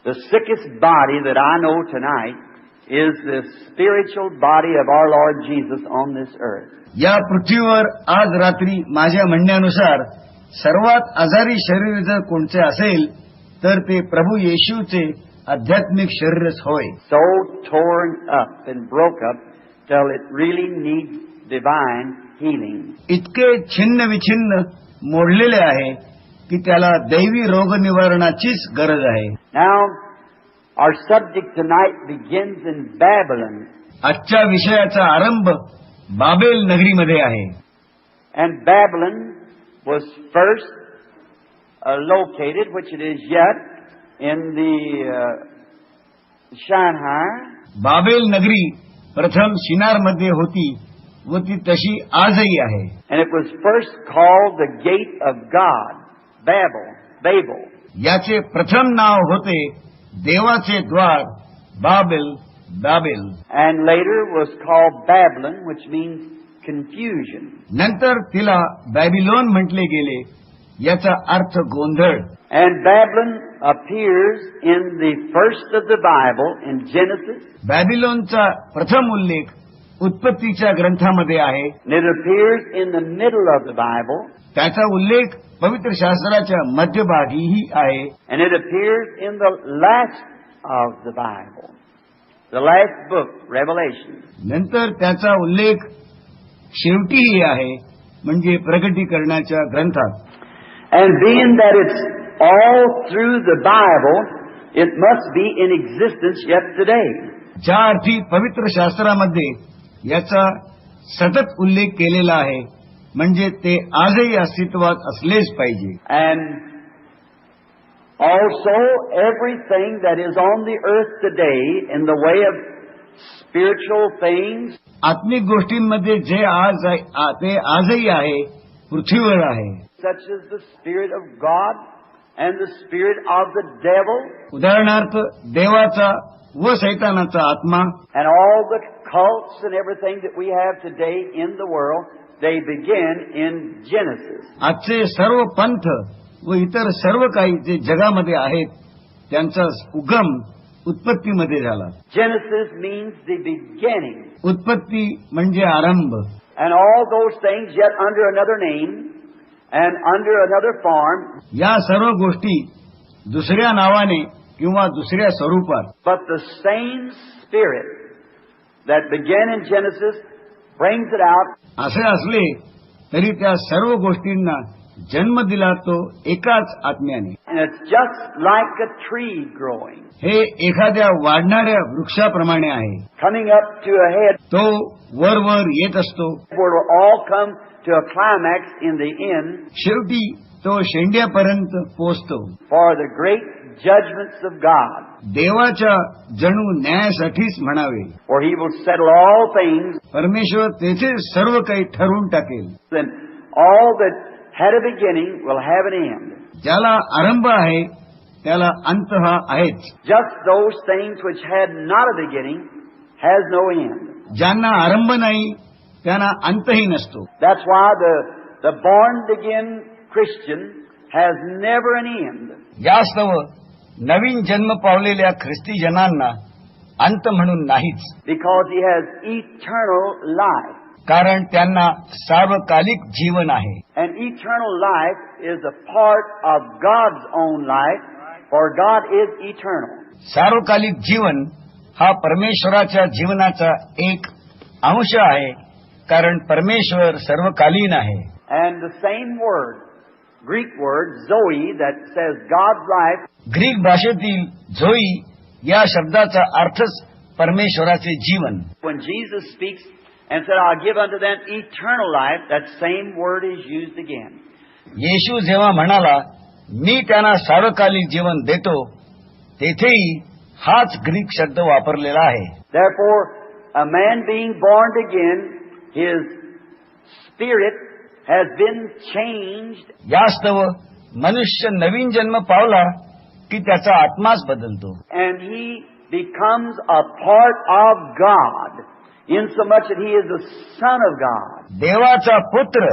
The sickest body that I know tonight is the spiritual body of our Lord Jesus on this earth. या पृथ्वीवर आज रात्री माझ्या म्हणण्यानुसार सर्वात आजारी शरीर जर कोणते असेल तर ते प्रभू येशूचे आध्यात्मिक शरीरच होय. So torn up and broke up till it really needs divine healing. इतके छिन्न विछिन्न मोडलेले आहे की त्याला दैवी रोग निवारणाचीच गरज आहे. Now, our subject tonight begins in Babylon. आजच्या विषयाचा आरंभ बाबेल नगरीमध्ये आहे. And Babylon was first located, which it is yet, in the Shanghai. Babel नगरी प्रथम शिनारमध्ये होती व ती तशी आजही आहे. And it was first called the Gate of God, Babel. याचे प्रथम नाव होते देवाचे द्वार, Babel. And later was called Babylon, which means confusion. नंतर तिला बॅबिलोन म्हटले गेले, याचा अर्थ गोंधळ. And Babylon appears in the first of the Bible in Genesis. बॅबिलोनचा प्रथम उल्लेख उत्पत्तीच्या ग्रंथामध्ये आहे. And it appears in the middle of the Bible. त्याचा उल्लेख पवित्र शास्त्राच्या मध्यभागीही आहे. And it appears in the last of the Bible, the last book, Revelation. नंतर त्याचा उल्लेख शेवटीही आहे, म्हणजे प्रकटीकरणाच्या ग्रंथात. And being that it's all through the Bible, it must be in existence yet today. ज्या अर्थी पवित्र शास्त्रामध्ये याचा सतत उल्लेख केलेला आहे, म्हणजे ते आजही अस्तित्वात असलेच पाहिजे. And also everything that is on the earth today in the way of spiritual things, आत्मिक गोष्टींमध्ये जे आज ते आजही आहे, पृथ्वीवर आहे, such as the Spirit of God and the spirit of the devil, उदाहरणार्थ देवाचा व सैतानाचा आत्मा, and all the cults and everything that we have today in the world, they begin in Genesis. आजचे सर्व पंथ व इतर सर्व काही जे जगामध्ये आहेत त्यांचा उगम उत्पत्तीमध्ये झाला. Genesis means the beginning. उत्पत्ती म्हणजे आरंभ. And all those things yet under another name and under another form. या सर्व गोष्टी दुसऱ्या नावाने किंवा दुसऱ्या स्वरूपात. But the same spirit that began in Genesis brings it out. असे असले तरी त्या सर्व गोष्टींना जन्म दिला तो एकाच आत्म्याने. And it's just like a tree growing. हे एखाद्या वाढणाऱ्या वृक्षाप्रमाणे आहे. Coming up to a head. तो वर येत असतो. Where it will all come to a climax in the end. शेवटी तो शेंड्यापर्यंत पोहोचतो. For the great judgments of God. देवाच्या जणू न्यायासाठीच म्हणावे. For he will settle all things. परमेश्वर तेथे सर्व काही ठरवून टाकेल. Then all that had a beginning will have an end. ज्याला आरंभ आहे त्याला अंत हा आहेच. Just those things which had not a beginning has no end. ज्यांना आरंभ नाही त्यांना अंतही नसतो. That's why the born again Christian has never an end. यास्तव नवीन जन्म पावलेल्या ख्रिस्ती जनांना अंत म्हणून नाहीच. Because he has eternal life. कारण त्यांना सार्वकालिक जीवन आहे. And eternal life is a part of God's own life, for God is eternal. सार्वकालिक जीवन हा परमेश्वराच्या जीवनाचा एक अंश आहे, कारण परमेश्वर सर्वकालीन आहे. And the same word, Greek word, Zoe, that says God's life. Greek भाषेतील झोई या शब्दाचा अर्थच परमेश्वराचे जीवन. When Jesus speaks and said, I'll give unto them eternal life, that same word is used again. येशू जेव्हा म्हणाला, मी त्यांना सार्वकालिक जीवन देतो, तेथेही हाच ग्रीक शब्द वापरलेला आहे. Therefore, a man being born again, his spirit has been changed. यास्तव मनुष्य नवीन जन्म पावला की त्याचा आत्माच बदलतो. And he becomes a part of God, insomuch that he is the Son of God. देवाचा पुत्र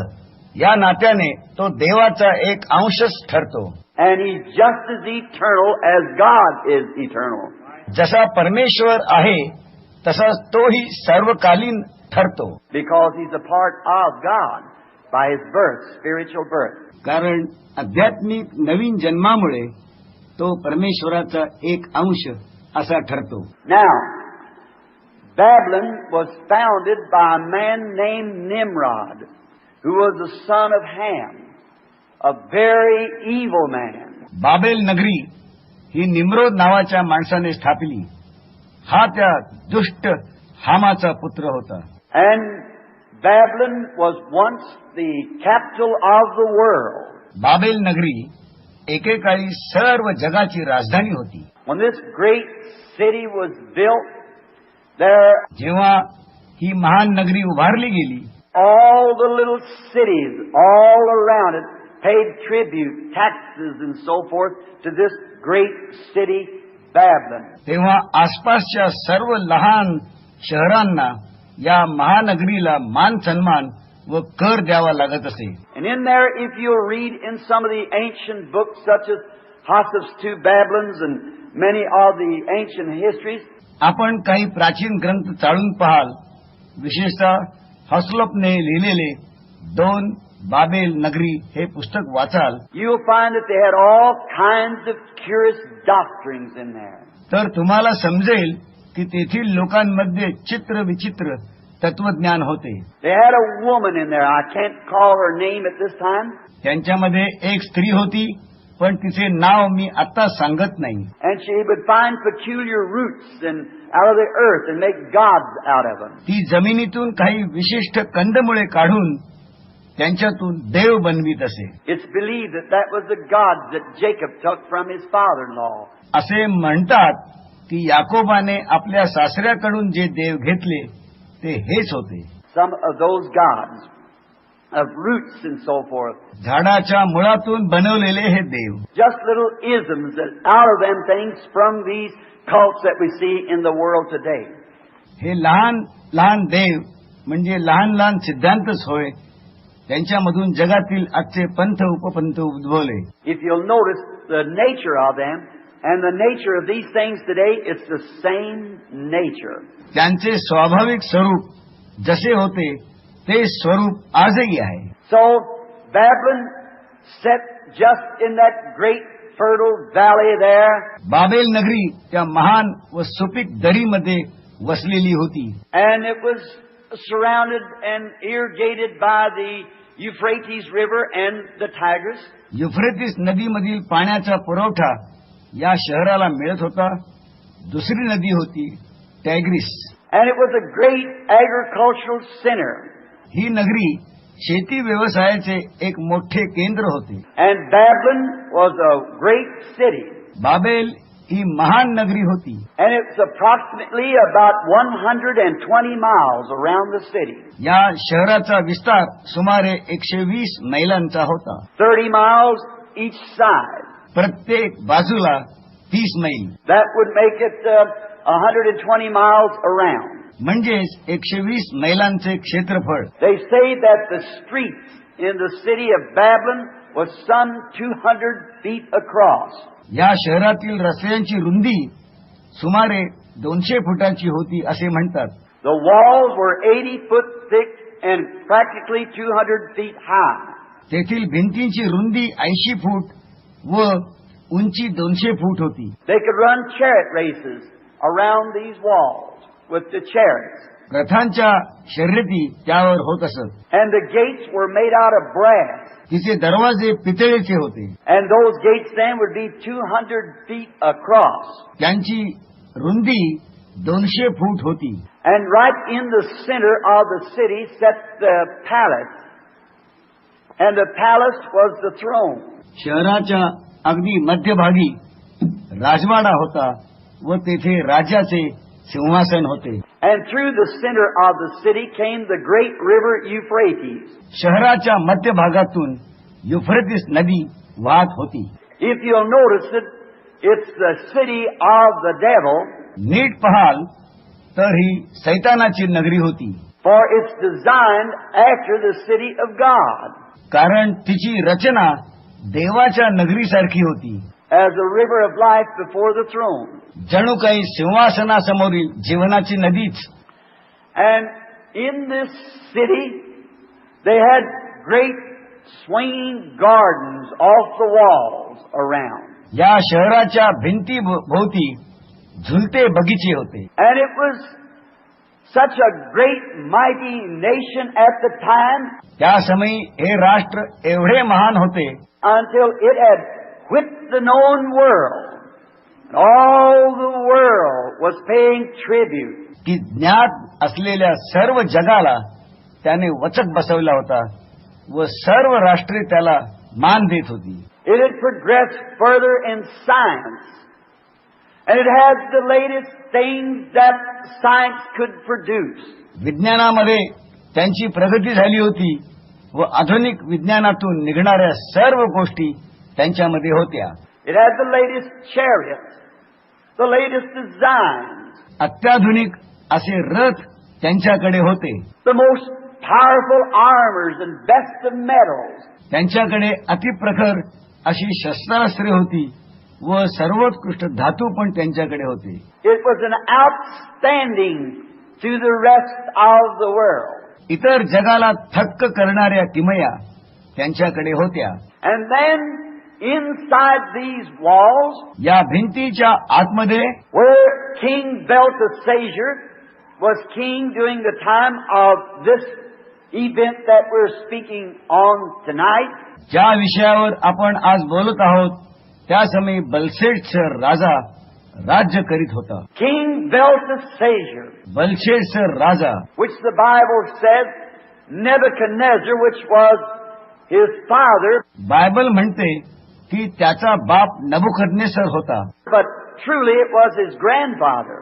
या नात्याने तो देवाचा एक अंशच ठरतो. And He's just as eternal as God is eternal. जसा परमेश्वर आहे तसाच तोही सर्वकालीन ठरतो. Because He's a part of God by His birth, spiritual birth. कारण आध्यात्मिक नवीन जन्मामुळे तो परमेश्वराचा एक अंश असा ठरतो. Now, Babylon was founded by a man named Nimrod, who was the son of Ham, a very evil man. Babel नगरी ही निम्रोद नावाच्या माणसाने स्थापिली. हा त्या दुष्ट हामाचा पुत्र होता. And Babylon was once the capital of the world. Babel नगरी एकेकाळी सर्व जगाची राजधानी होती. When this great city was built, there जेव्हा ही महान नगरी उभारली गेली, all the little cities all around it paid tribute, taxes and so forth to this great city, Babylon. तेव्हा आसपासच्या सर्व लहान शहरांना या महानगरीला मान सन्मान व कर द्यावा लागत असे. And in there, if you read in some of the ancient books such as Joseph's Two Babylons and many of the ancient histories, आपण काही प्राचीन ग्रंथ चाळून पाहाल, विशेषतः हॉस्लॉपने लिहिलेले 2 बाबेल नगरी हे पुस्तक वाचाल, you'll find that they had all kinds of curious doctrines in there. तर तुम्हाला समजेल की तेथील लोकांमध्ये चित्र विचित्र तत्वज्ञान होते. They had a woman in there. I can't call her name at this time. त्यांच्यामध्ये एक स्त्री होती, पण तिचे नाव मी आता सांगत नाही. And she would find peculiar roots out of the earth and make gods out of them. ती जमिनीतून काही विशिष्ट कंदमुळे काढून त्यांच्यातून देव बनवीत असे. It's believed that was the gods that Jacob took from his father-in-law. असे म्हणतात की याकोबाने आपल्या सासऱ्याकडून जे देव घेतले ते हेच होते. Some of those gods of roots and so forth. झाडाच्या मुळातून बनवलेले हे देव. Just little isms that out of them things from these cults that we see in the world today. हे लहान लहान देव म्हणजे लहान लहान सिद्धांतच होय. त्यांच्यामधून जगातील आजचे पंथ उपपंथ उद्भवले. If you'll notice the nature of them and the nature of these things today, it's the same nature. त्यांचे स्वाभाविक स्वरूप जसे होते ते स्वरूप आजही आहे. So Babylon set just in that great fertile valley there. Babel नगरी त्या महान व सुपीक दरीमध्ये वसलेली होती. And it was surrounded and irrigated by the Euphrates River and the Tigris. Euphrates नदीमधील पाण्याचा पुरवठा या शहराला मिळत होता. दुसरी नदी होती टॅग्रिस. And it was a great agricultural center. ही नगरी शेती व्यवसायाचे एक मोठे केंद्र होते. And Babylon was a great city. Babel ही महान नगरी होती. And it's approximately about 120 miles around the city. या शहराचा विस्तार सुमारे 120 मैलांचा होता. 30 miles each side. प्रत्येक बाजूला 30 मैल. That would make it 120 miles around. म्हणजेच 120 मैलांचे क्षेत्रफळ. They say that the streets in the city of Babylon was some 200 feet across. या शहरातील रस्त्यांची रुंदी सुमारे 200 फुटाची होती असे म्हणतात. The walls were 80 foot thick and practically 200 feet high. तेथील भिंतींची रुंदी 80 फूट व उंची 200 फूट होती. They could run chariot races around these walls with the chariots. रथांच्या शर्यती त्यावर होत असत. And the gates were made out of brass. तिचे दरवाजे पितळेचे होते. And those gates then would be 200 feet across. त्यांची रुंदी 200 फूट होती. And right in the center of the city sat the palace. And the palace was the throne. शहराच्या अगदी मध्यभागी राजवाडा होता व तेथे राजाचे सिंहासन होते. And through the center of the city came the great river Euphrates. शहराच्या मध्यभागातून युफ्रेटिस नदी वाहत होती. If you'll notice it, it's the city of the devil. नीट पाहाल तर ही सैतानाची नगरी होती. For it's designed after the city of God. कारण तिची रचना देवाच्या नगरीसारखी होती, as a river of life before the throne. जणू काही सिंहासनासमोरील जीवनाची नदीच. And in this city, they had great swinging gardens off the walls around. या शहराच्या भिंती भोवती झुलते बगीचे होते. And it was such a great mighty nation at the time, त्या समयी हे राष्ट्र एवढे महान होते until it had whipped the known world. And all the world was paying tribute. की ज्ञात असलेल्या सर्व जगाला त्याने वचक बसवला होता व सर्व राष्ट्रे त्याला मान देत होती. It had progressed further in science, and it had the latest things that science could produce. विज्ञानामध्ये त्यांची प्रगती झाली होती व आधुनिक विज्ञानातून निघणाऱ्या सर्व गोष्टी त्यांच्यामध्ये होत्या. It had the latest chariots, the latest designs, अत्याधुनिक असे रथ त्यांच्याकडे होते. the most powerful armors and best of metals. त्यांच्याकडे अतिप्रखर अशी शस्त्रास्त्रे होती व सर्वोत्कृष्ट धातू पण त्यांच्याकडे होते. It was an outstanding to the rest of the world. इतर जगाला थक्क करणाऱ्या किमया त्यांच्याकडे होत्या. And then inside these walls, या भिंतीच्या आतमध्ये where King Belteshazzar was king during the time of this event that we're speaking on tonight, ज्या विषयावर आपण आज बोलत आहोत त्या समयी बलशेत्सर राजा राज्य करीत होता. King Belteshazzar, बलशेत्सर राजा, which the Bible says Nebuchadnezzar, which was his father, Bible म्हणते की त्याचा बाप नबुकदनेस्सर होता, but truly it was his grandfather,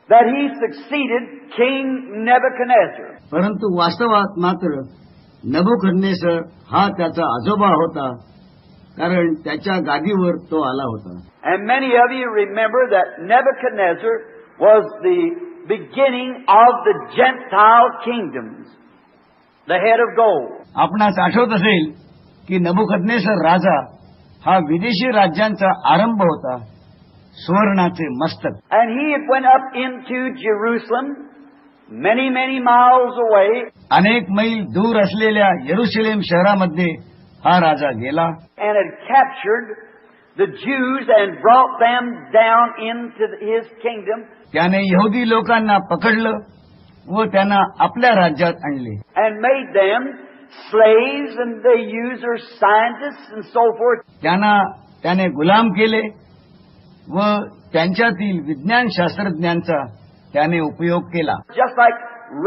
that he succeeded King Nebuchadnezzar. परंतु वास्तवात मात्र नबुकदनेस्सर हा त्याचा आजोबा होता, कारण त्याच्या गादीवर तो आला होता. And many of you remember that Nebuchadnezzar was the beginning of the Gentile kingdoms, the head of gold. आपणास आठवत असेल की नबुकदनेस्सर राजा हा विदेशी राज्यांचा आरंभ होता, सुवर्णाचे मस्तक. And he went up into Jerusalem, many, many miles away, अनेक मैल दूर असलेल्या येरुशलेम शहरामध्ये हा राजा गेला and had captured the Jews and brought them down into his kingdom, त्याने यहुदी लोकांना पकडलं व त्यांना आपल्या राज्यात आणले and made them slaves, and they used their scientists and so forth. त्याने गुलाम केले व त्यांच्यातील विज्ञान शास्त्रज्ञांचा त्याने उपयोग केला. Just like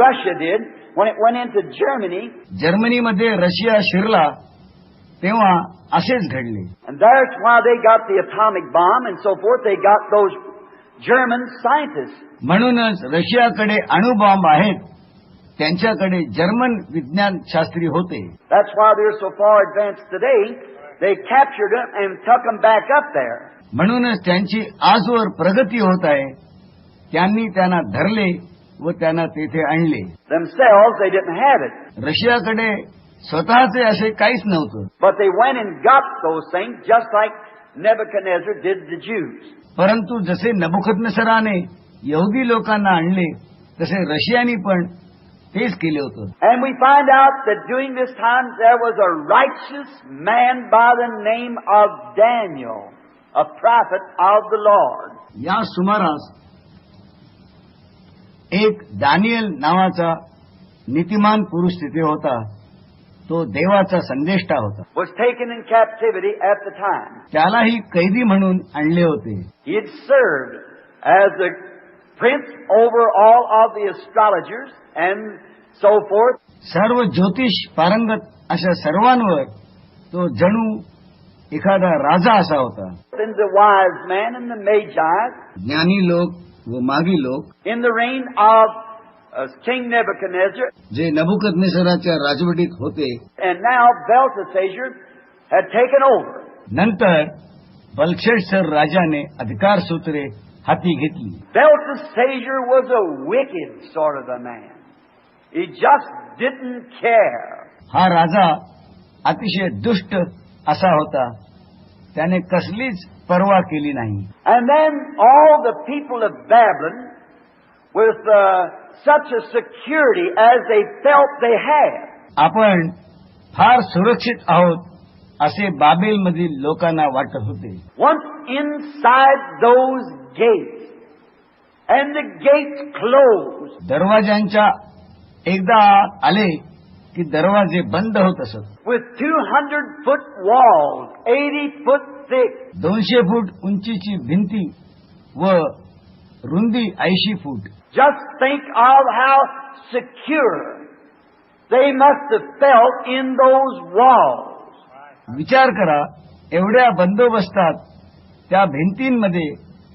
Russia did when it went into Germany, जर्मनीमध्ये रशिया शिरला तेव्हा असेच घडले. and that's why they got the atomic bomb and so forth. They got those German scientists. म्हणूनच रशियाकडे अणुबॉम्ब आहेत, त्यांच्याकडे जर्मन विज्ञान शास्त्री होते. That's why they're so far advanced today. They captured them and took them back up there. म्हणूनच त्यांची आजवर प्रगती होत आहे. त्यांनी त्यांना धरले व त्यांना तेथे आणले. Themselves, they didn't have it. रशियाकडे स्वतःचे असे काहीच नव्हतं, But they went and got those things just like Nebuchadnezzar did the Jews. परंतु जसे नबुकदनेस्सराने यहुदी लोकांना आणले तसे रशियानी पण तेच केले होतं. And we find out that during this time there was a righteous man by the name of Daniel, a prophet of the Lord. या सुमारास एक दानियल नावाचा नीतिमान पुरुष तिथे होता, तो देवाचा संदेष्टा होता. Was taken in captivity at the time. त्यालाही कैदी म्हणून आणले होते. He had served as the prince over all of the astrologers and so forth. सर्व ज्योतिष पारंगत अशा सर्वांवर तो जणू एखादा राजा असा होता. And the wise man and the magi ज्ञानी लोक व मागी लोक in the reign of King Nebuchadnezzar. जे नबुकदनेस्सराच्या राजवटीत होते. And now Belteshazzar had taken over. नंतर बलशेत्सर राजाने अधिकार सूत्रे हाती घेतली. Belteshazzar was a wicked sort of a man. He just didn't care. हा राजा अतिशय दुष्ट असा होता. त्याने कसलीच पर्वा केली नाही. And then all the people of Babylon, with such a security as they felt they had, आपण फार सुरक्षित आहोत असे बाबेलमधील लोकांना वाटत होते. once inside those gates, and the gates closed, दरवाजांच्या एकदा आले की दरवाजे बंद होत असत. with 200-foot walls, 80 foot thick, 200 फूट उंचीची भिंती व रुंदी 80 फूट. just think of how secure they must have felt in those walls. विचार करा, एवढ्या बंदोबस्तात त्या भिंतींमध्ये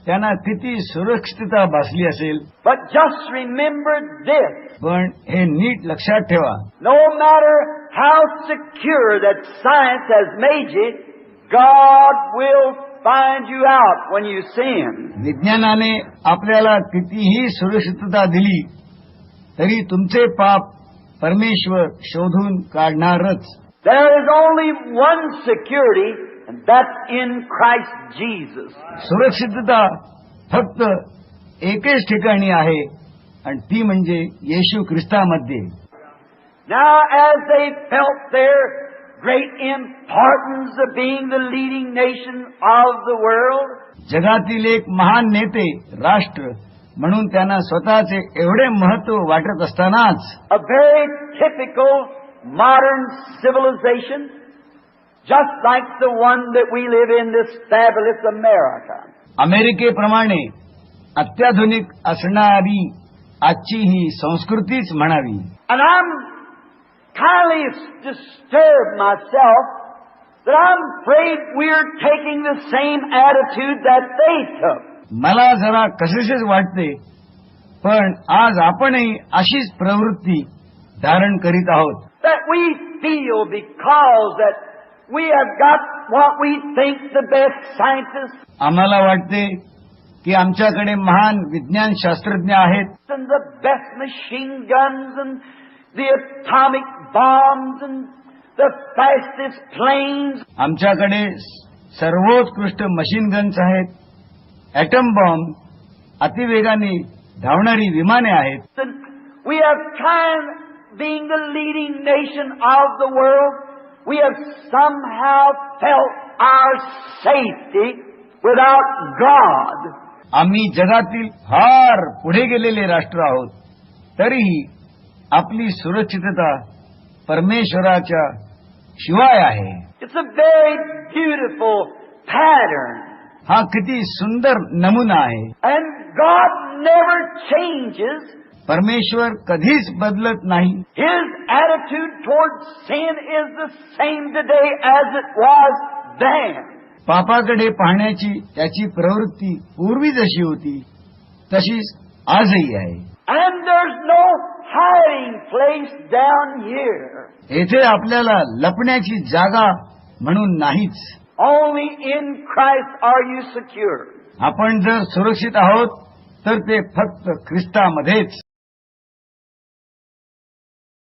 त्यांना किती सुरक्षितता भासली असेल. But just remember this, पण हे नीट लक्षात ठेवा, no matter how secure that science has made you, God will find you out when you sin. विज्ञानाने आपल्याला कितीही सुरक्षितता दिली तरी तुमचे पाप परमेश्वर शोधून काढणारच. There is only one security, and that's in Christ Jesus. सुरक्षितता फक्त एकच ठिकाणी आहे आणि ती म्हणजे येशू ख्रिस्तामध्ये. Now as they felt their great importance of being the leading nation of the world, जगातील एक महान नेते, राष्ट्र म्हणून त्यांना स्वतःचे एवढे महत्व वाटत असतानाच a very typical modern civilization, just like the one that we live in, this fabulous America. अमेरिकेप्रमाणे अत्याधुनिक असणारी आजची ही संस्कृतीच म्हणावी. And I'm kindly disturbed myself that I'm afraid we're taking the same attitude that they took. मला जरा कसेच वाटते, पण आज आपणही अशीच प्रवृत्ती धारण करीत आहोत. That we feel because that we have got what we think the best scientists आम्हाला वाटते की आमच्याकडे महान विज्ञान शास्त्रज्ञ आहेत and the best machine guns and the atomic bombs and the fastest planes. आमच्याकडे सर्वोत्कृष्ट मशीन गन्स आहेत, ॲटम बॉम्ब, अतिवेगाने धावणारी विमाने आहेत. And we have kind being the leading nation of the world, we have somehow felt our safety without God. आम्ही जगातील फार पुढे गेलेले राष्ट्र आहोत, तरीही आपली सुरक्षितता परमेश्वराच्या शिवाय आहे. It's a very beautiful pattern. हा किती सुंदर नमुना आहे. And God never changes. परमेश्वर कधीच बदलत नाही. His attitude towards sin is the same today as it was then. पापाकडे पाहण्याची त्याची प्रवृत्ती पूर्वी जशी होती तशीच आजही आहे. And there's no hiding place down here. येथे आपल्याला लपण्याची जागा म्हणून नाहीच. Only in Christ are you secure. आपण जर सुरक्षित आहोत तर ते फक्त ख्रिस्तामध्येच.